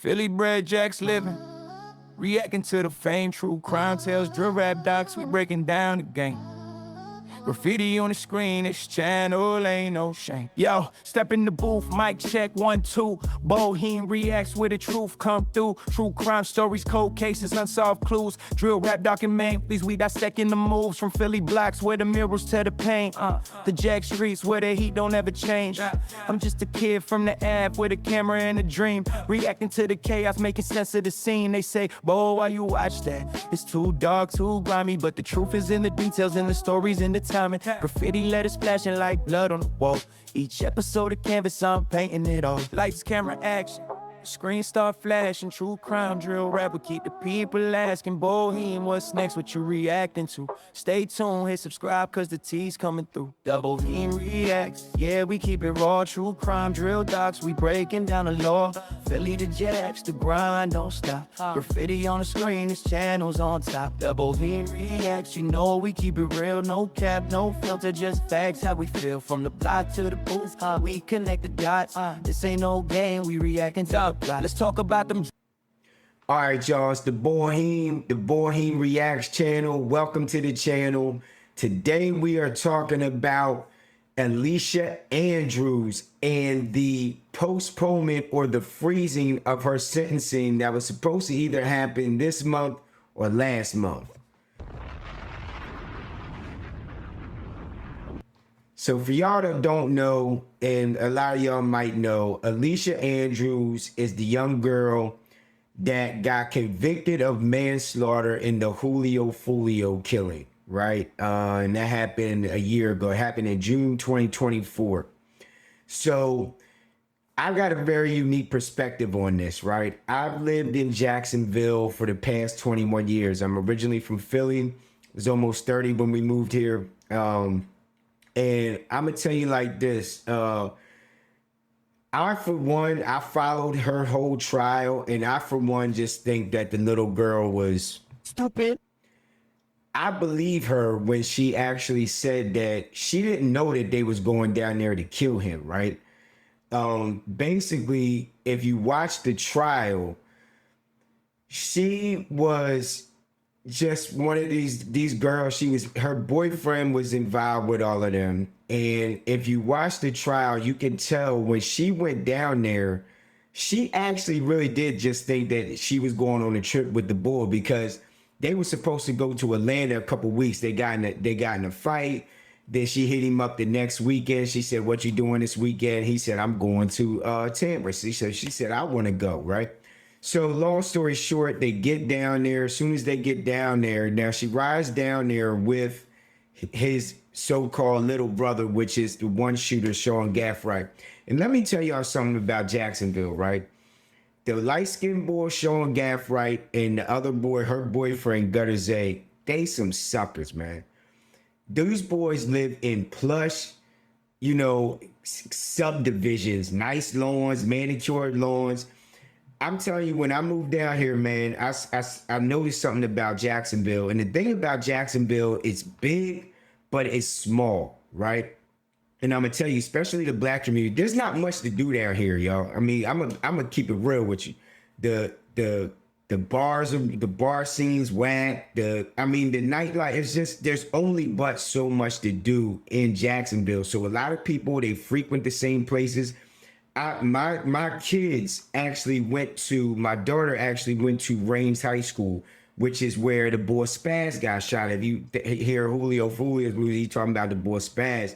Philly bred Jacks living, reacting to the fame, true crime tales, drill rap docs, we breaking down the game. Graffiti on the screen, this channel ain't no shame. Yo, step in the booth, mic check, 1, 2. Bul Heem reacts where the truth come through. True crime stories, cold cases, unsolved clues. Drill rap documentaries, we dissecting the moves. From Philly blocks where the mirrors tear the pain. The Jack streets where the heat don't ever change. I'm just a kid from the Ave with a camera and a dream. Reacting to the chaos, making sense of the scene. They say, boy, why you watch that? It's too dark, too grimy, but the truth is in the details, in the stories, in the timing. Graffiti letters splashing like blood on the wall. Each episode of canvas, I'm painting it all. Lights, camera, action. Screen start flashing, true crime drill rap will keep the people asking. Bul Heem, what's next? What you reacting to? Stay tuned, hit subscribe, cause the tea's coming through. Bul Heem reacts, yeah, we keep it raw. True crime drill docs, we breaking down the law. Philly to Jacks, the grind don't stop. Graffiti on the screen, this channel's on top. Bul Heem reacts, you know we keep it real. No cap, no filter, just facts, how we feel. From the block to the booth, we connect the dots. This ain't no game, we reacting to. Let's talk about them. All right, y'all, it's the Bul Heem Reacts channel. Welcome to the channel. Today we are talking about Alicia Andrews and the postponement or the freezing of her sentencing that was supposed to either happen this month or last month. So for y'all that don't know, and a lot of y'all might know, Alicia Andrews is the young girl that got convicted of manslaughter in the Julio Foolio killing, right? And that happened a year ago. It happened in June 2024. So I've got a very unique perspective on this, right? I've lived in Jacksonville for the past 21 years. I'm originally from Philly. I was almost 30 when we moved here. And I'm gonna tell you like this, I for one, I followed her whole trial, and I for one just think that the little girl was stupid. I believe her when she actually said that she didn't know that they was going down there to kill him, right? Basically, if you watch the trial, she was just one of these girls. Her boyfriend was involved with all of them, and if you watch the trial, you can tell when she went down there, she actually really did just think that she was going on a trip with the bull, because they were supposed to go to Atlanta a couple weeks. They got in a fight. Then she hit him up the next weekend. She said, "What you doing this weekend?" He said, "I'm going to Tampa." She said, "I want to go," right? So long story short, they get down there. As soon as they get down there, now she rides down there with his so-called little brother, which is the one shooter, Sean Gaffright. And let me tell y'all something about Jacksonville, right? The light-skinned boy, Sean Gaffright, and the other boy, her boyfriend, Gutter Zay, they some suckers, man. Those boys live in plush, subdivisions, nice lawns, manicured lawns. I'm telling you, when I moved down here, man, I noticed something about Jacksonville. And the thing about Jacksonville, it's big, but it's small, right? And I'm gonna tell you, especially the black community, there's not much to do down here, y'all. I mean, I'm gonna keep it real with you. The bar scene's whack. The nightlife, it's just, there's only but so much to do in Jacksonville. So a lot of people, they frequent the same places. My kids actually my daughter actually went to Rains High School, which is where the boy Spaz got shot. If you hear Julio Foolio, he's talking about the boy Spaz.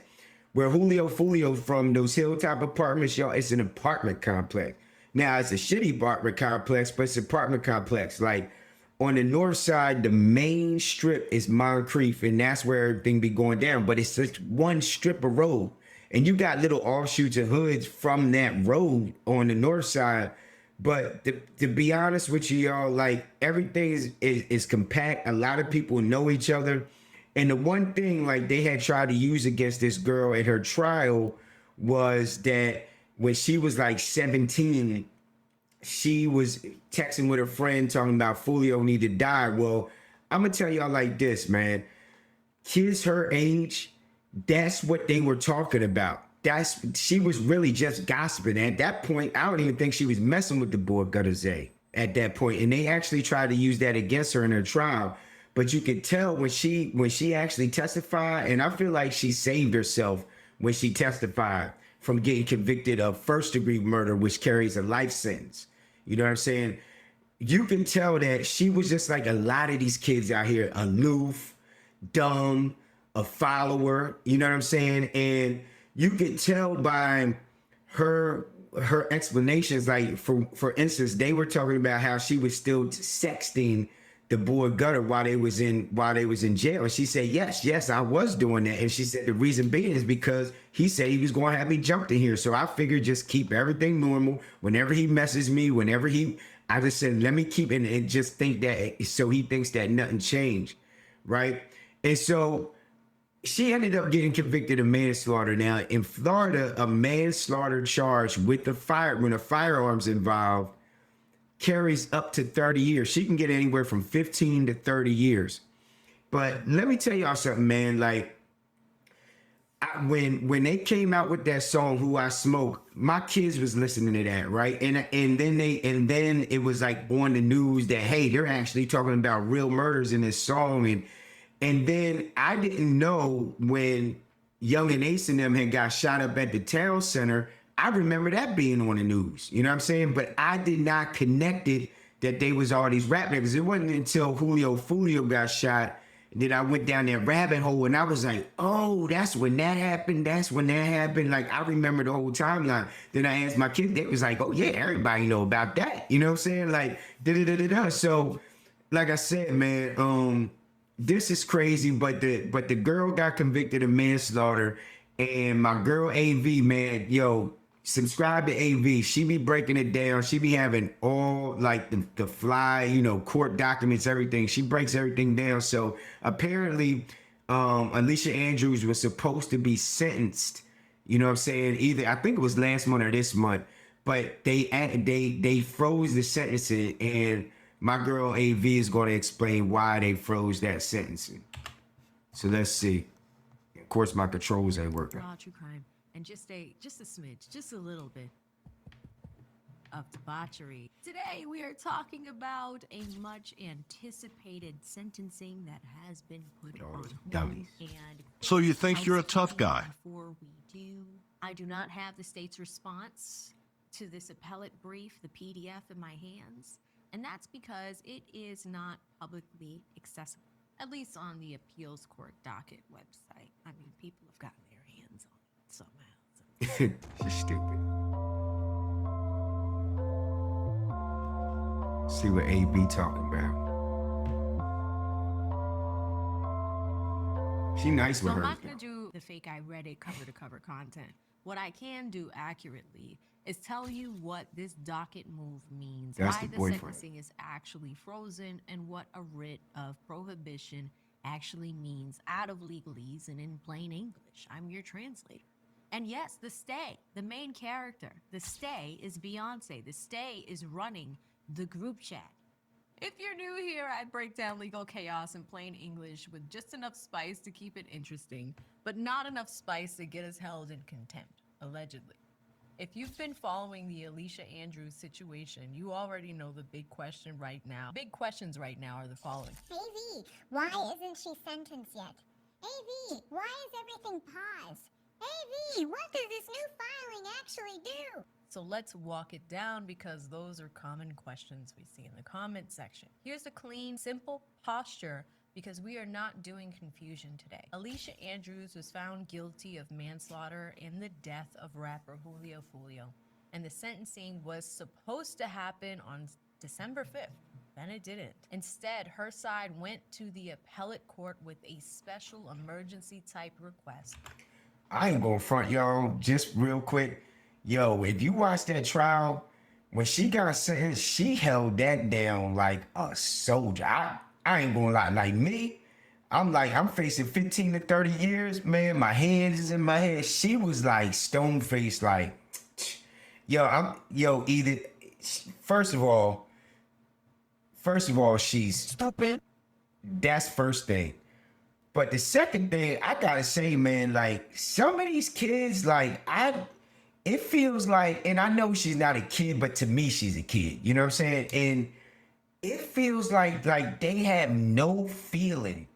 Where Julio Foolio from, those hilltop apartments, y'all, it's an apartment complex. Now, it's a shitty apartment complex, but it's an apartment complex. Like, on the north side, the main strip is Moncrief, and that's where everything be going down. But it's just one strip of road. And you got little offshoots and hoods from that road on the north side. But to be honest with you, y'all, like, everything is compact. A lot of people know each other. And the one thing, like, they had tried to use against this girl at her trial was that when she was like 17, she was texting with her friend talking about Foolio need to die. Well, I'm gonna tell y'all like this, man. Kids her age, that's what they were talking about. she was really just gossiping. At that point, I don't even think she was messing with the boy Gutter Zay at that point. And they actually tried to use that against her in her trial. But you could tell when she actually testified, and I feel like she saved herself when she testified from getting convicted of first-degree murder, which carries a life sentence. You know what I'm saying? You can tell that she was just like a lot of these kids out here, aloof, dumb, a follower, you know what I'm saying? And you could tell by her explanations, like for instance, they were talking about how she was still sexting the boy Gutter while they was in jail. And she said, yes, I was doing that. And she said the reason being is because he said he was going to have me jumped in here. So I figured just keep everything normal. Whenever he messes me, I just said, let me keep it and just think that, so he thinks that nothing changed, right? And so she ended up getting convicted of manslaughter. Now in Florida, a manslaughter charge with when a firearm's involved carries up to 30 years. She can get anywhere from 15 to 30 years. But let me tell y'all something, man. Like when they came out with that song "Who I Smoke," my kids was listening to that, right? And then it was like on the news that, hey, they're actually talking about real murders in this song. And then I didn't know when Young and Ace and them had got shot up at the town center. I remember that being on the news, you know what I'm saying? But I did not connect it that they was all these rap niggas. It wasn't until Julio Foolio got shot that I went down that rabbit hole and I was like, oh, that's when that happened. That's when that happened. Like, I remember the whole timeline. Then I asked my kids, they was like, oh yeah, everybody know about that. You know what I'm saying? Like, da-da-da-da-da. So, like I said, man, this is crazy, but the girl got convicted of manslaughter, and my girl AV, man, yo, subscribe to AV. She be breaking it down. She be having all like the fly, you know, court documents, everything. She breaks everything down. So apparently, Alicia Andrews was supposed to be sentenced. You know what I'm saying? Either I think it was last month or this month, but they froze the sentencing, and my girl AV is going to explain why they froze that sentencing. So let's see. Of course, my controls ain't working. Raw true crime, and just a smidge, just a little bit of debauchery. Today we are talking about a much anticipated sentencing that has been put on hold. Dummies. And So you think you're a tough guy? Before we do, I do not have the state's response to this appellate brief, the PDF in my hands, and that's because it is not publicly accessible, at least on the appeals court docket website. I mean, people have gotten their hands on it somehow. She's stupid. See what AB talking about. She nice with So I'm her. not gonna do the fake I read it cover to cover content. What I can do accurately is tell you what this docket move means, That's why the the boyfriend. sentencing is actually frozen, and what a writ of prohibition actually means out of legalese and in plain English. I'm your translator. And yes, the stay, the main character, the stay is Beyonce. The stay is running the group chat. If you're new here, I break down legal chaos in plain English with just enough spice to keep it interesting, but not enough spice to get us held in contempt, allegedly. If you've been following the Alicia Andrews situation, you already know the big question right now. Big questions right now are the following. AV, why isn't she sentenced yet? AV, why is everything paused? AV, what does this new filing actually do? So let's walk it down, because those are common questions we see in the comment section. Here's a clean, simple posture, because we are not doing confusion today. Alicia Andrews was found guilty of manslaughter in the death of rapper Julio Foolio, and the sentencing was supposed to happen on December 5th. Then it didn't. Instead, her side went to the appellate court with a special emergency type request. I ain't gonna front y'all just real quick. Yo, if you watch that trial, when she got sentenced, she held that down like a soldier. I ain't gonna lie, like me, I'm facing 15 to 30 years, man. My hands is in my head. She was like stone faced, like, either first of all, she's Stop it. that's first thing. But the second thing I gotta say, man, like some of these kids, it feels like, and I know she's not a kid, but to me, she's a kid. You know what I'm saying? And it feels like they have no feeling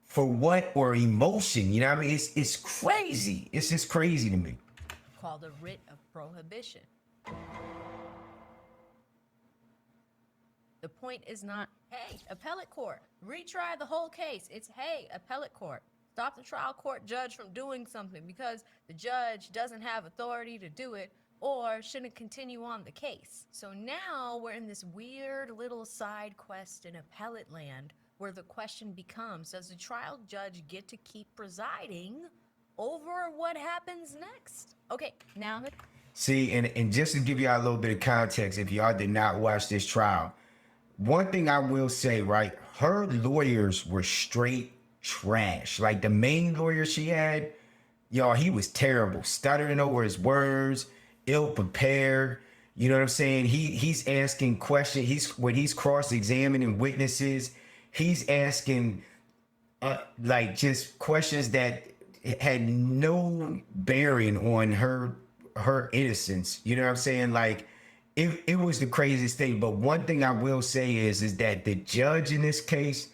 for what or emotion. You know what I mean? It's crazy. It's just crazy to me. Called a writ of prohibition. The point is not, hey, appellate court, retry the whole case. It's, hey, appellate court, stop the trial court judge from doing something because the judge doesn't have authority to do it or shouldn't continue on the case. So now we're in this weird little side quest in appellate land where the question becomes, does the trial judge get to keep presiding over what happens next? Okay, now that... See, and just to give y'all a little bit of context, if y'all did not watch this trial, one thing I will say, right? Her lawyers were straight trash. Like the main lawyer she had, y'all, he was terrible, stuttering over his words, ill prepared. You know what I'm saying? He's asking questions. When he's cross-examining witnesses, he's asking like just questions that had no bearing on her innocence. You know what I'm saying? Like it was the craziest thing. But one thing I will say is that the judge in this case,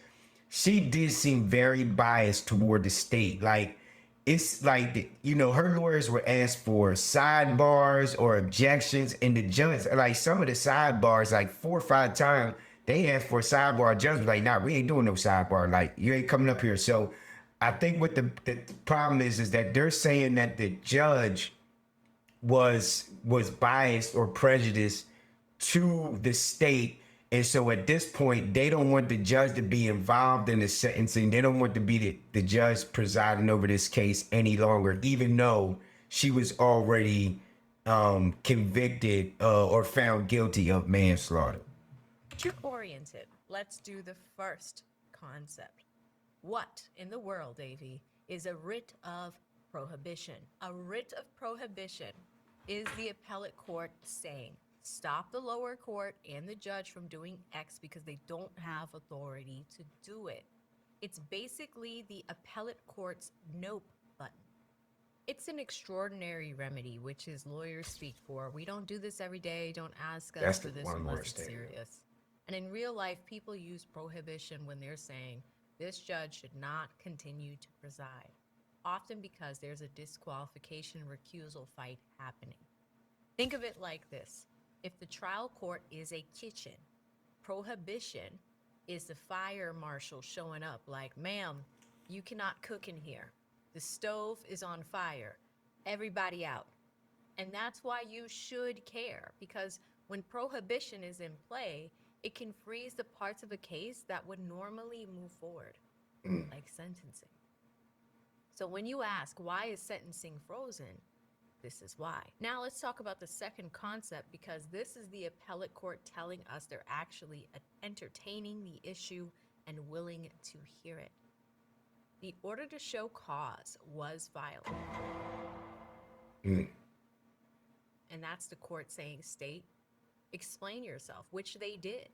she did seem very biased toward the state. Like it's like, you know, her lawyers were asked for sidebars or objections, and the judge, like some of the sidebars, like 4 or 5 times, they asked for a sidebar. Judge was like, nah, we ain't doing no sidebar. Like you ain't coming up here. So I think what the problem is that they're saying that the judge was biased or prejudiced to the state, and so at this point they don't want the judge to be involved in the sentencing. They don't want to be the judge presiding over this case any longer, even though she was already convicted or found guilty of manslaughter. Oriented. Let's do the first concept. What in the world, AV, is a writ of prohibition? A writ of prohibition is the appellate court saying, stop the lower court and the judge from doing X because they don't have authority to do it. It's basically the appellate court's nope button. It's an extraordinary remedy, which is lawyers speak for. We don't do this every day. Don't ask us for this unless it's serious. And in real life, people use prohibition when they're saying this judge should not continue to preside, often because there's a disqualification recusal fight happening. Think of it like this. If the trial court is a kitchen, prohibition is the fire marshal showing up like, ma'am, you cannot cook in here. The stove is on fire. Everybody out. And that's why you should care, because when prohibition is in play, it can freeze the parts of a case that would normally move forward, like sentencing. So when you ask, why is sentencing frozen? This is why. Now let's talk about the second concept, because this is the appellate court telling us they're actually entertaining the issue and willing to hear it. The order to show cause was filed. And that's the court saying, state, explain yourself, which they did.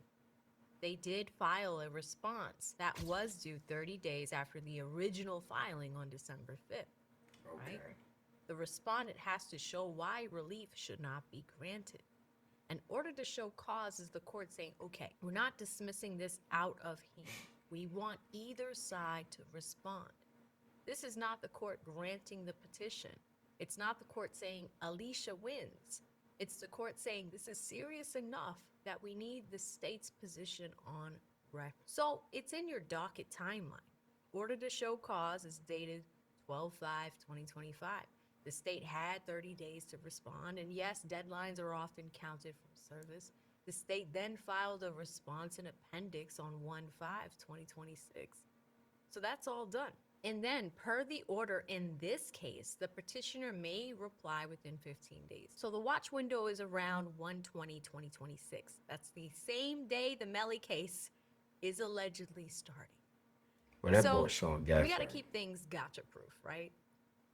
They did file a response that was due 30 days after the original filing on December 5th. Right? The respondent has to show why relief should not be granted. An order to show cause is the court saying, okay, we're not dismissing this out of hand. We want either side to respond. This is not the court granting the petition. It's not the court saying Alicia wins. It's the court saying this is serious enough that we need the state's position on record. So it's in your docket timeline. Order to show cause is dated 12/5/2025. The state had 30 days to respond, and yes, deadlines are often counted from service. The state then filed a response and appendix on 1/5/2026. So that's all done. And then, per the order in this case, the petitioner may reply within 15 days. So the watch window is around 1/20/2026. That's the same day the Melly case is allegedly starting. Well, that so boy showing guys. we got to keep things gotcha proof, right?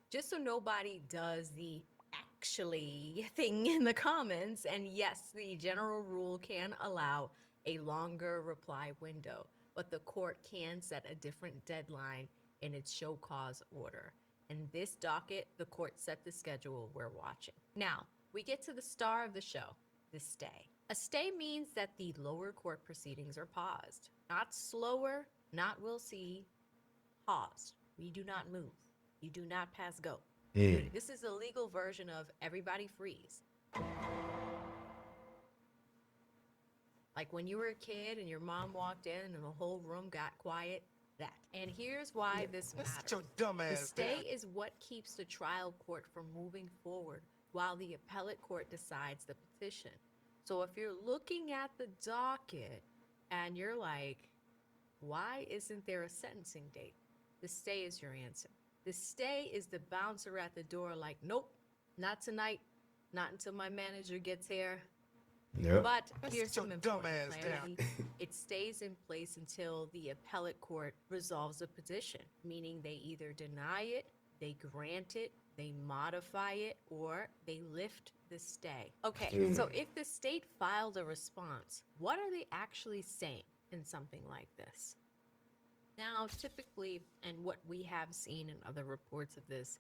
Just so nobody does the actually thing in the comments. And yes, the general rule can allow a longer reply window, but the court can set a different deadline in its show cause order. In this docket, the court set the schedule we're watching. Now, we get to the star of the show, the stay. A stay means that the lower court proceedings are paused. Not slower, not we'll see, paused. We do not move. You do not pass go. Yeah. This is a legal version of everybody freeze. Like when you were a kid and your mom walked in and the whole room got quiet, that. And here's why this matters. The stay is what keeps the trial court from moving forward while the appellate court decides the petition. So if you're looking at the docket and you're like, why isn't there a sentencing date? The stay is your answer. The stay is the bouncer at the door like, nope, not tonight, not until my manager gets here. Yep. But here's some important clarity. It stays in place until the appellate court resolves the petition, meaning they either deny it, they grant it, they modify it, or they lift the stay. Okay, so if the state filed a response, what are they actually saying in something like this? Now, typically, and what we have seen in other reports of this,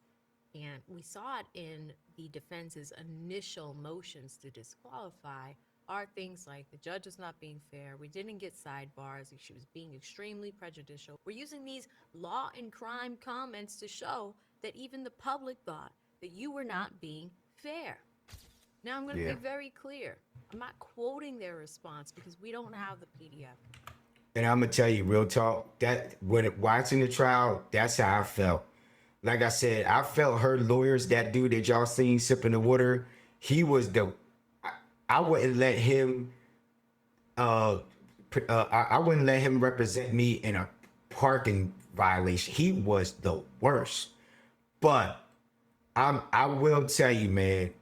and we saw it in the defense's initial motions to disqualify, are things like the judge is not being fair, we didn't get sidebars, she was being extremely prejudicial. We're using these law and crime comments to show that even the public thought that you were not being fair. Now, I'm going to be very clear. I'm not quoting their response because we don't have the PDF. And I'm gonna tell you, real talk, that when watching the trial, that's how I felt. Like I said, I felt her lawyers, that dude that y'all seen sipping the water, he was I wouldn't let him I wouldn't let him represent me in a parking violation. He was the worst. But I will tell you, man,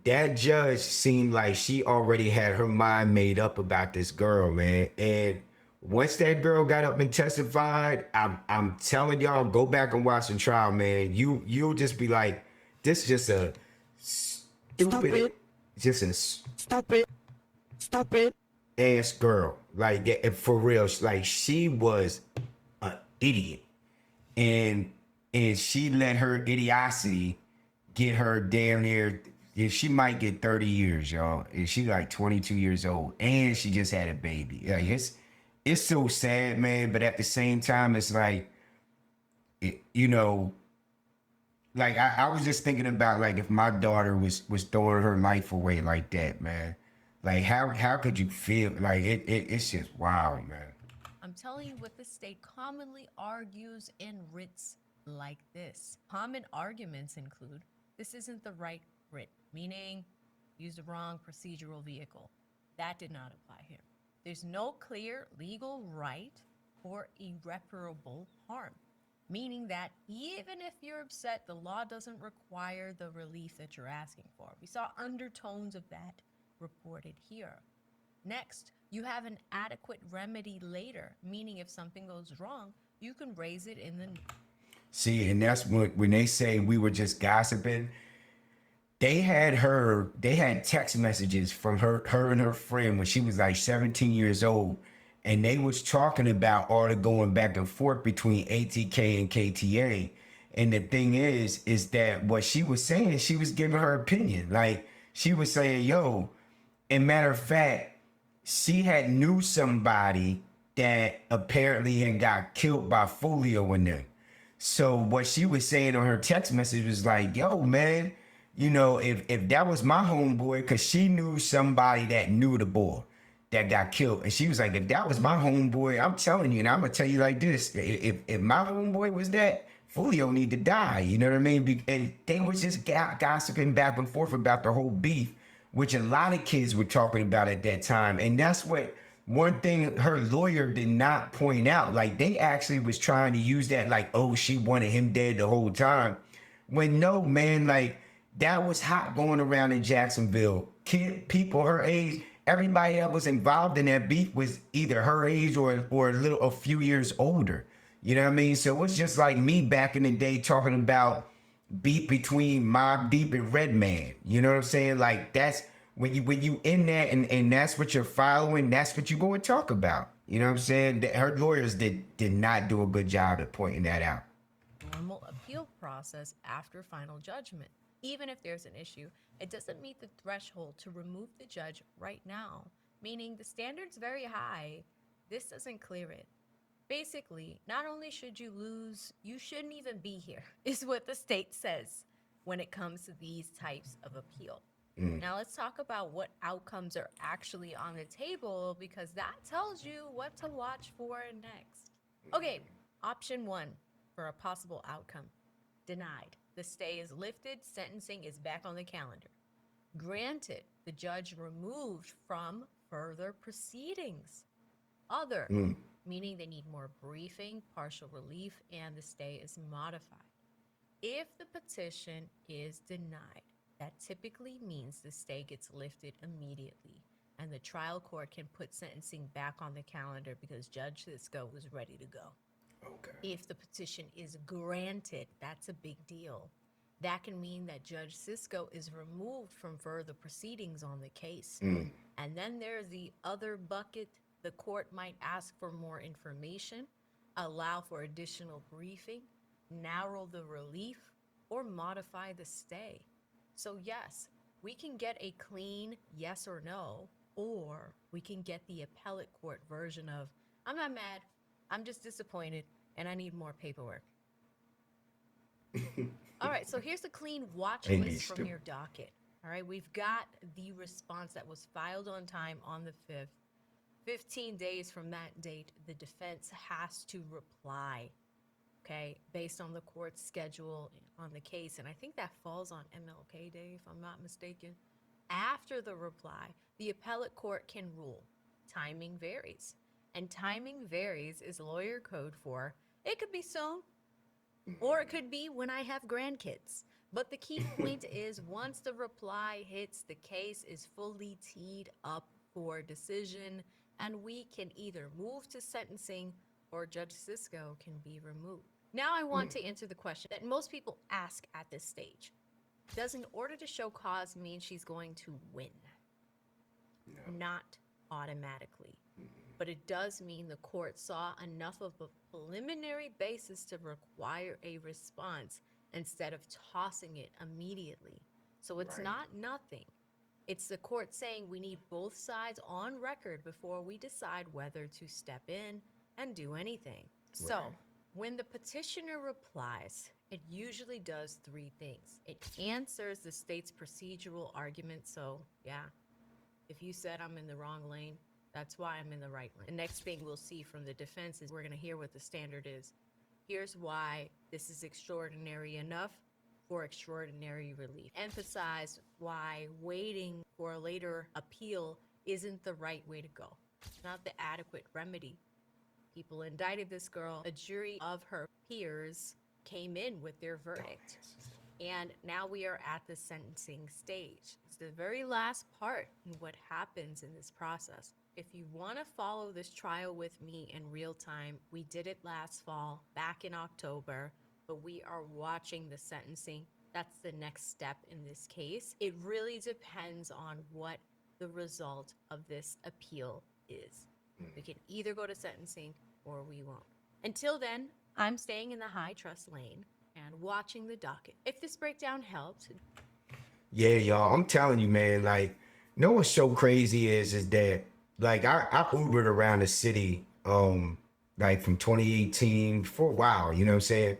that judge seemed like she already had her mind made up about this girl, man. And once that girl got up and testified, I'm telling y'all, go back and watch the trial, man. You'll just be like, this is just a stupid ass girl. Like that, for real. Like she was an idiot. And she let her idiocy get her damn near, she might get 30 years, y'all. And she's like 22 years old. And she just had a baby. Like it's so sad, man, but at the same time, it's like, you know, like I was just thinking about like if my daughter was throwing her life away like that, man. Like how could you feel? Like it's just wild, man. I'm telling you what the state commonly argues in writs like this. Common arguments include, this isn't the right writ, meaning use the wrong procedural vehicle. That did not apply here. There's no clear legal right or irreparable harm, meaning that even if you're upset, the law doesn't require the relief that you're asking for. We saw undertones of that reported here. Next, you have an adequate remedy later, meaning if something goes wrong, you can raise it in the... See, and that's when they say we were just gossiping, they had text messages from her and her friend when she was like 17 years old. And they was talking about all the going back and forth between ATK and KTA. And the thing is that what she was saying, she was giving her opinion. Like she was saying, yo, and matter of fact, she had knew somebody that apparently had got killed by Foolio and them. So what she was saying on her text message was like, yo, man, you know, if that was my homeboy, because she knew somebody that knew the boy that got killed. And she was like, if that was my homeboy, I'm telling you, and I'm going to tell you like this, if my homeboy was that, Julio need to die. You know what I mean? And they was just gossiping back and forth about the whole beef, which a lot of kids were talking about at that time. And that's what one thing her lawyer did not point out. Like they actually was trying to use that like, oh, she wanted him dead the whole time. When no, man, like that was hot going around in Jacksonville. People her age, everybody that was involved in that beef was either her age or a few years older. You know what I mean? So it was just like me back in the day talking about beef between Mobb Deep and Redman. You know what I'm saying? Like that's when you in there and that's what you're following, that's what you go and talk about. You know what I'm saying? Her lawyers did not do a good job at pointing that out. normal appeal process after final judgment. Even if there's an issue, it doesn't meet the threshold to remove the judge right now, meaning the standard's very high. This doesn't clear it. Basically, not only should you lose, you shouldn't even be here, is what the state says when it comes to these types of appeal. Now, let's talk about what outcomes are actually on the table because that tells you what to watch for next. Okay, option one for a possible outcome: denied. The stay is lifted, sentencing is back on the calendar. Granted, the judge removed from further proceedings. Other, meaning they need more briefing, partial relief, and the stay is modified. If the petition is denied, that typically means the stay gets lifted immediately and the trial court can put sentencing back on the calendar because Judge Cisco was ready to go. Okay. If the petition is granted, that's a big deal. That can mean that Judge Cisco is removed from further proceedings on the case. And then there's the other bucket. The court might ask for more information, allow for additional briefing, narrow the relief, or modify the stay. So yes, we can get a clean yes or no, or we can get the appellate court version of, I'm not mad, I'm just disappointed, and I need more paperwork. All right, so here's the clean watch list from your docket. All right, we've got the response that was filed on time on the 5th. 15 days from that date, the defense has to reply, okay, based on the court's schedule on the case. And I think that falls on MLK Day, if I'm not mistaken. After the reply, the appellate court can rule. Timing varies. And timing varies is lawyer code for it could be soon, or it could be when I have grandkids. But the key point is once the reply hits, the case is fully teed up for decision, and we can either move to sentencing or Judge Cisco can be removed. Now I want to answer the question that most people ask at this stage. Does an order to show cause mean she's going to win? No. Not automatically. But it does mean the court saw enough of a preliminary basis to require a response instead of tossing it immediately. So it's not nothing. It's the court saying we need both sides on record before we decide whether to step in and do anything. So when the petitioner replies, it usually does three things. It answers the state's procedural argument. So yeah, if you said I'm in the wrong lane, that's why I'm in the right lane. The next thing we'll see from the defense is we're going to hear what the standard is. Here's why this is extraordinary enough for extraordinary relief. Emphasize why waiting for a later appeal isn't the right way to go. It's not the adequate remedy. People indicted this girl. A jury of her peers came in with their verdict. And now we are at the sentencing stage. It's the very last part in what happens in this process. If you want to follow this trial with me in real time, we did it last fall, back in October, but we are watching the sentencing. That's the next step in this case. It really depends on what the result of this appeal is. We can either go to sentencing or we won't. Until then, I'm staying in the high trust lane and watching the docket. If this breakdown helped. Yeah, y'all, I'm telling you, man, like, you know what's so crazy is that, like, I Ubered around the city, like from 2018 for a while, you know what I'm saying?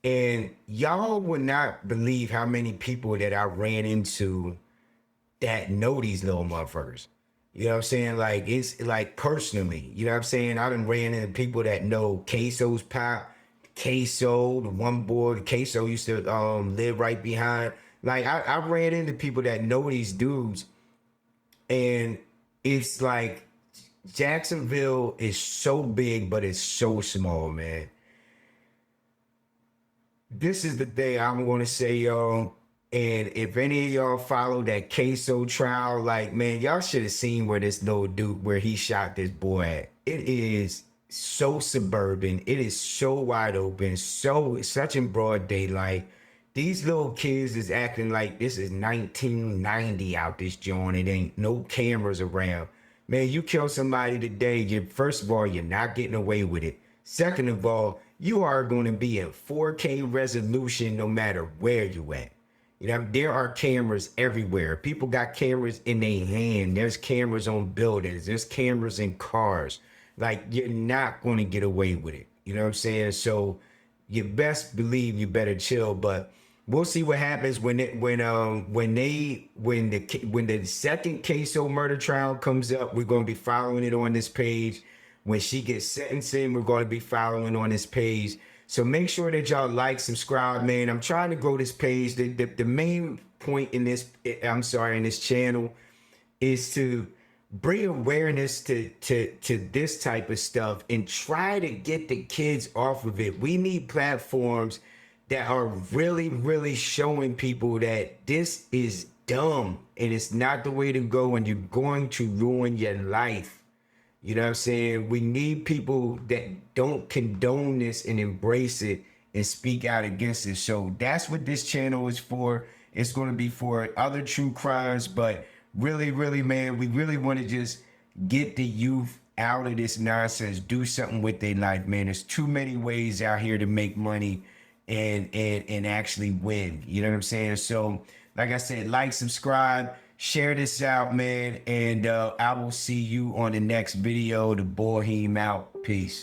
And y'all would not believe how many people that I ran into that know these little motherfuckers. You know what I'm saying? Like, it's like personally, you know what I'm saying? I done ran into people that know Queso's pop, Queso, the one boy, Queso used to live right behind. Like, I ran into people that know these dudes, and it's like Jacksonville is so big, but it's so small, man. This is the day I'm gonna say, y'all. And if any of y'all follow that Queso trial, like, man, y'all should have seen where this little dude, where he shot this boy at. It is so suburban. It is so wide open. Such in broad daylight. These little kids is acting like this is 1990 out this joint. It ain't no cameras around. Man, you kill somebody today, first of all, you're not getting away with it. Second of all, you are going to be in 4K resolution no matter where you at. You know, there are cameras everywhere. People got cameras in their hand. There's cameras on buildings. There's cameras in cars. Like, you're not going to get away with it. You know what I'm saying? So you best believe you better chill. But we'll see what happens when the second queso murder trial comes up. We're going to be following it on this page. When she gets sentenced in, we're going to be following on this page. So make sure that y'all like, subscribe, man. I'm trying to grow this page. The main point in this, in this channel is to bring awareness to this type of stuff and try to get the kids off of it. We need platforms that are really, really showing people that this is dumb and it's not the way to go and you're going to ruin your life. You know what I'm saying? We need people that don't condone this and embrace it and speak out against it. So that's what this channel is for. It's going to be for other true crimes, but really, really, man, we really want to just get the youth out of this nonsense, do something with their life, man. There's too many ways out here to make money and actually win. You know what I'm saying? So, like I said, like, subscribe, share this out, man, and I will see you on the next video. The Bul Heem out. Peace.